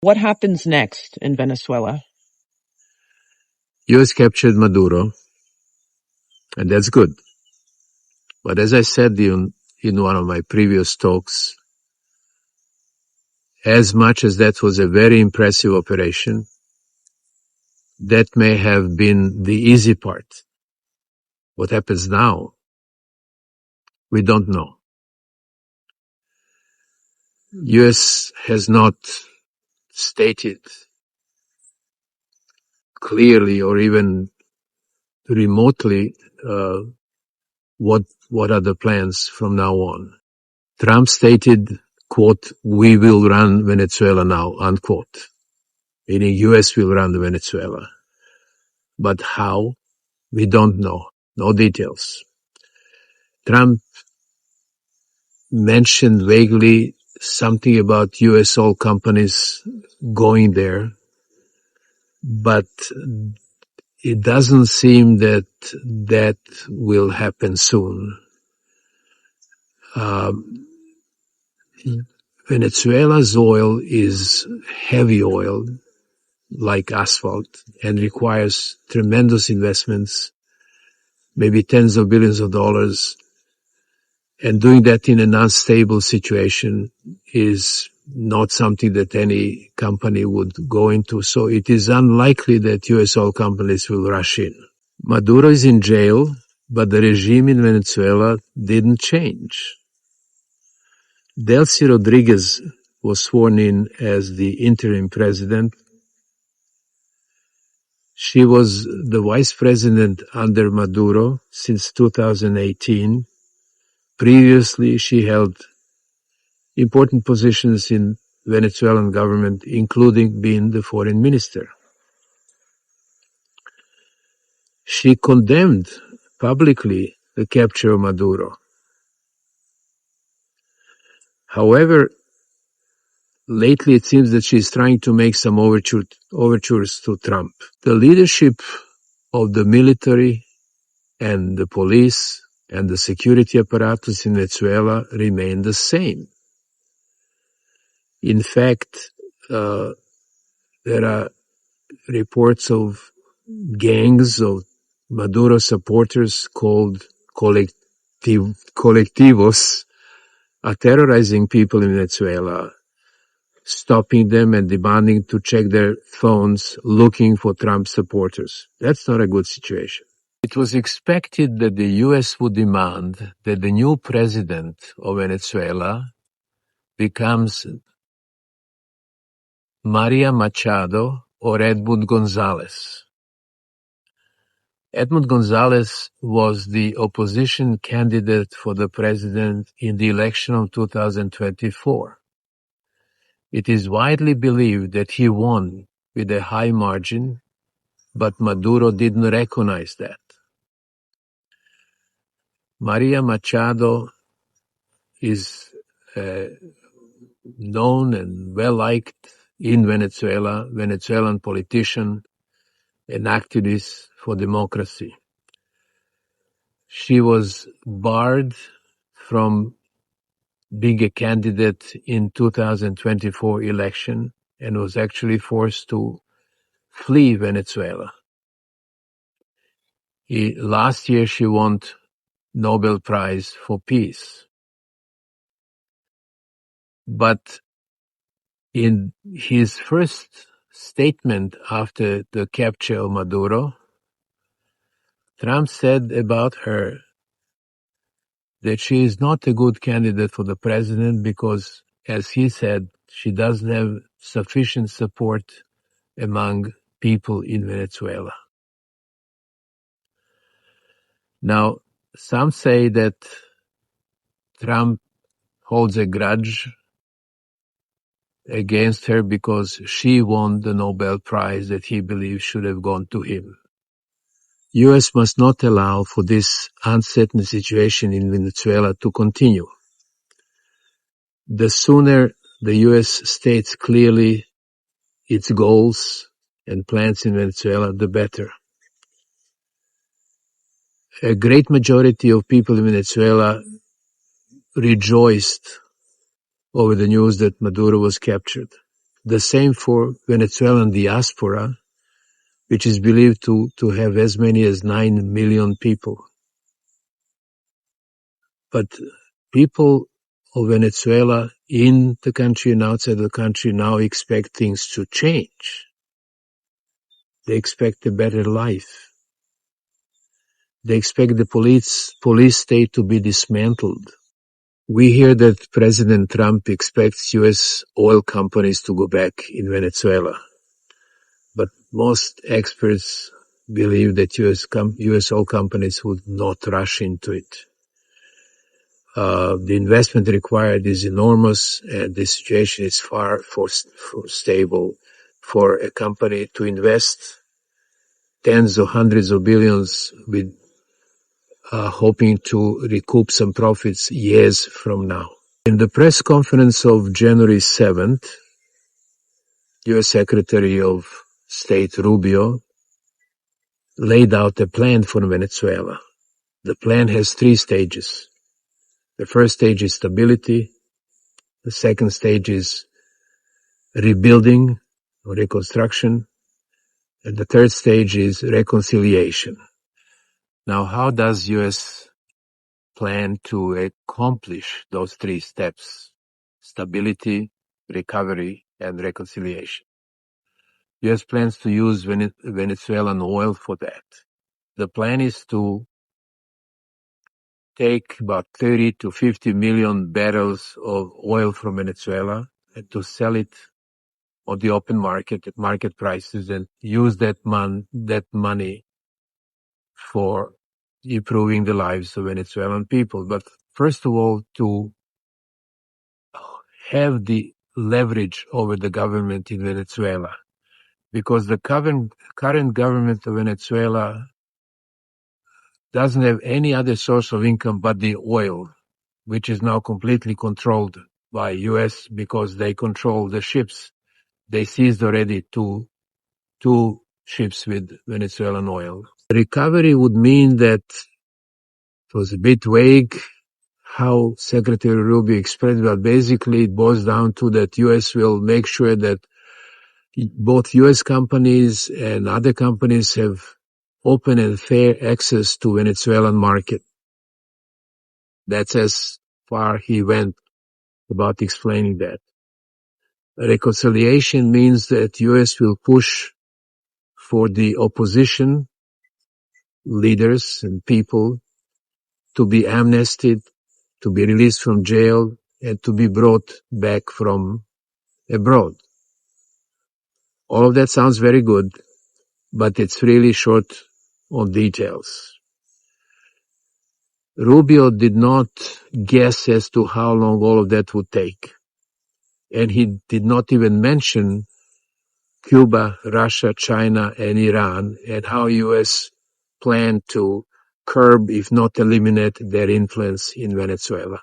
What happens next in Venezuela? U.S. captured Maduro, and that's good. But as I said in one of my previous talks, as much as that was a very impressive operation, that may have been the easy part. What happens now, we don't know. U.S. has not stated clearly or even remotely what are the plans from now on. Trump stated, quote, "We will run Venezuela now," unquote, meaning U.S. will run Venezuela. But how? We don't know. No details. Trump mentioned vaguely something about U.S. oil companies going there, but it doesn't seem that that will happen soon. Venezuela's oil is heavy oil, like asphalt, and requires tremendous investments, maybe tens of billions of dollars. And doing that in an unstable situation is not something that any company would go into. So it is unlikely that U.S. oil companies will rush in. Maduro is in jail, but the regime in Venezuela didn't change. Delcy Rodriguez was sworn in as the interim president. She was the vice president under Maduro since 2018. Previously, she held important positions in Venezuelan government, including being the foreign minister. She condemned publicly the capture of Maduro. However, lately it seems that she is trying to make some overtures to Trump. The leadership of the military and the police and the security apparatus in Venezuela remain the same. In fact, there are reports of gangs of Maduro supporters called colectivos are terrorizing people in Venezuela, stopping them and demanding to check their phones, looking for Trump supporters. That's not a good situation. It was expected that the U.S. would demand that the new president of Venezuela becomes Maria Machado or Edmund Gonzalez. Edmund Gonzalez was the opposition candidate for the president in the election of 2024. It is widely believed that he won with a high margin, but Maduro didn't recognize that. Maria Machado is known and well-liked in Venezuela, Venezuelan politician, an activist for democracy. She was barred from being a candidate in 2024 election and was actually forced to flee Venezuela. Last year she won Nobel Prize for Peace. But in his first statement after the capture of Maduro, Trump said about her that she is not a good candidate for the president because, as he said, she doesn't have sufficient support among people in Venezuela. Now, some say that Trump holds a grudge against her because she won the Nobel Prize that he believes should have gone to him. U.S. must not allow for this uncertain situation in Venezuela to continue. The sooner the U.S. states clearly its goals and plans in Venezuela, the better. A great majority of people in Venezuela rejoiced over the news that Maduro was captured. The same for Venezuelan diaspora, which is believed to have as many as 9 million people. But people of Venezuela in the country and outside the country now expect things to change. They expect a better life. They expect the police state to be dismantled. We hear that President Trump expects U.S. oil companies to go back in Venezuela. But most experts believe that U.S. oil companies would not rush into it. The investment required is enormous, and the situation is far from stable. For a company to invest tens or hundreds of billions with hoping to recoup some profits years from now. In the press conference of January 7th, U.S. Secretary of State Rubio laid out a plan for Venezuela. The plan has 3 stages. The first stage is stability. The second stage is rebuilding or reconstruction. And the third stage is reconciliation. Now, how does U.S. plan to accomplish those 3 steps? Stability, recovery, and reconciliation. U.S. plans to use Venezuelan oil for that. The plan is to take about 30 to 50 million barrels of oil from Venezuela and to sell it on the open market at market prices and use that money for improving the lives of Venezuelan people. But first of all, to have the leverage over the government in Venezuela, because the current government of Venezuela doesn't have any other source of income but the oil, which is now completely controlled by U.S. because they control the ships. They seized already two ships with Venezuelan oil. Recovery would mean that it was a bit vague how Secretary Rubio expressed, but basically it boils down to that U.S. will make sure that both U.S. companies and other companies have open and fair access to Venezuelan market. That's as far he went about explaining that. Reconciliation means that U.S. will push for the opposition leaders and people to be amnested, to be released from jail, and to be brought back from abroad. All of that sounds very good, but it's really short on details. Rubio did not guess as to how long all of that would take. And he did not even mention Cuba, Russia, China, and Iran, and how U.S. planned to curb, if not eliminate, their influence in Venezuela.